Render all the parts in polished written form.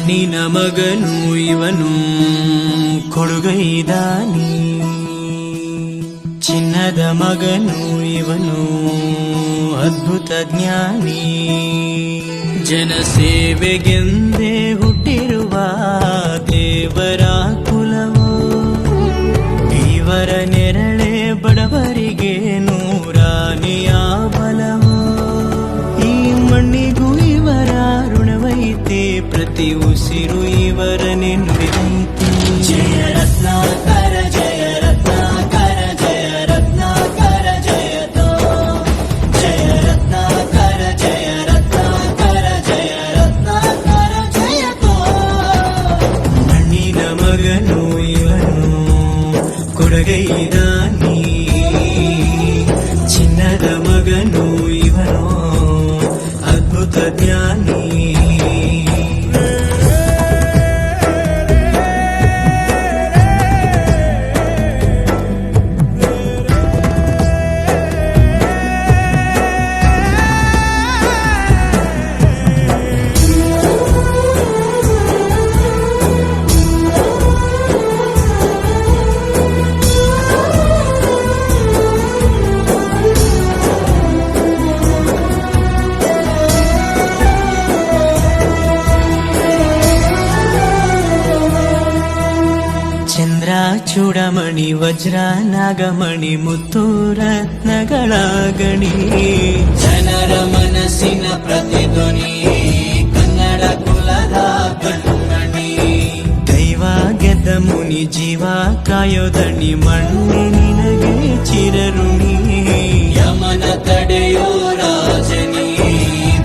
ಮಣ್ಣಿನ ಮಗನು ಇವನು ಕೊಡುಗೈದಾನಿ, ಚಿನ್ನದ ಮಗನು ಇವನು ಅದ್ಭುತ ಜ್ಞಾನಿ. ಜನಸೇವೆಗೆಂದೇ ಹುಟ್ಟಿರುವ ದೇವರ ಕುಲವೋ, ಇವರ ನೆರಳೆ ಬಡವರಿಗೆ ನೂರಾನೆಯ ಬಲವೋ. ಈ ಮಣ್ಣಿಗೂ ಇವರ ಋಣವೈತೆ, ಪ್ರತಿ ಉಸಿರು ಇವರನ್ನೇ ನುಡಿದೈತೆ. ಜಯ ರತ್ನಾಕರ ಜಯ ರತ್ನಾಕರ ಜಯ ರತ್ನಾಕರ ಜಯತೋ, ಜಯ ರತ್ನಾಕರ ಜಯ ರತ್ನಾಕರ ಜಯ ರತ್ನಾಕರ ಜಯತೋ. ಮಣ್ಣಿನ ಮಗನು ಇವನು ಕೊಡುಗೈದಾನಿ, ಚಿನ್ನದ ಮಗನು ಇವನು ಅದ್ಭುತ ಜ್ಞಾನಿ. ಚಂದ್ರ ಚೂಡಮಣಿ ವಜ್ರ ನಾಗಮಣಿ ಮುತ್ತು ರತ್ನಗಳ ಗಣಿ, ಜನರ ಮನಸ್ಸಿನ ಪ್ರತಿಧ್ವನಿ ಕನ್ನಡ ಕುಲದ ಕಣ್ಮಣಿ. ದೈವ ಗೆದ್ದ ಮುನಿ ಜೀವ ಕಾಯೋದಣಿ, ಮಣ್ಣೆ ನಿನಗೆ ಚಿರಋಣಿ. ಯಮನ ತಡೆಯೋ ರಾಜನಿ,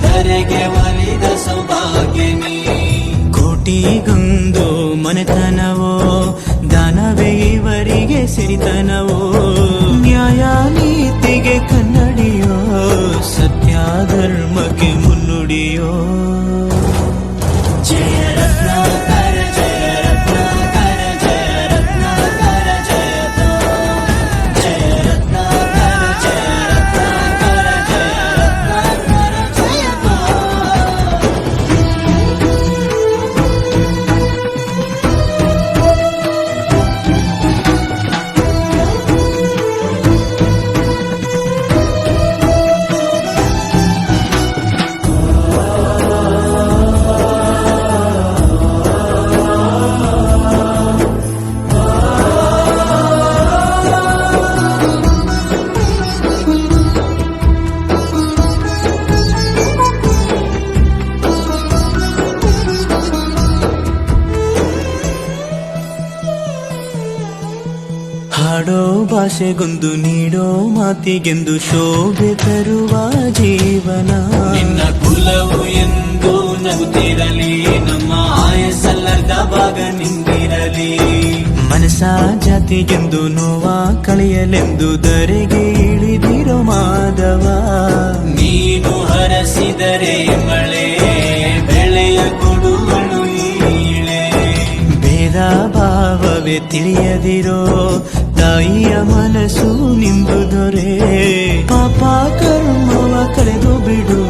ಧರೆಗೆ ಒಲಿದ ಸೌಭಾಗ್ಯನಿ. ಕೋಟಿಗೊಂದು ಮನೆತನವೋ, ದಾನವೇ ಇವರಿಗೆ ಸಿರಿತನವೋ. ನ್ಯಾಯ ನೀತಿಗೆ ಕನ್ನಡಿಯೋ, ಸತ್ಯ ಧರ್ಮಕ್ಕೆ ಮುನ್ನುಡಿಯೋ. ಜಯ ರತ್ನಾಕರ ಜಯ ರತ್ನಾಕರ ಜಯ ರತ್ನಾಕರ ಜಯತೋ, ಜಯ ರತ್ನಾಕರ ಜಯ ರತ್ನಾಕರ ಜಯ ರತ್ನಾಕರ ಜಯತೋ. ಹಾಡೋ ಭಾಷೆಗೊಂದು ನೀಡೋ ಮಾತಿಗೆಂದು ಶೋಭೆ ತರುವ ಜೀವನ. ನಿನ್ನ ಕುಲವು ಎಂದು ನಗುತ್ತಿರಲಿ, ನಮ್ಮ ಆಯಸ್ಸಲ್ಲದ ಭಾಗ ನಿಂದಿರಲಿ. ಮನಸ ಜಾತಿಗೆಂದು ನೋವ ಕಳೆಯಲೆಂದು ಧರೆಗೆ ಇಳಿದಿರೋ ಮಾಧವ. ನೀನು ಹರಸಿದರೆ ಮಳೆ ಬೆಳೆಯ ಕೊಡುವಳು ಈಳೆ. ಭೇದ ಭಾವವೇ ತಿಳಿಯದಿರೋ ತಾಯಿಯ ಮನಸ್ಸು ನಿಂದು ದೊರೆ. ಪಾಪ ಕರ್ಮವ ಕಳೆದು ಬಿಡು,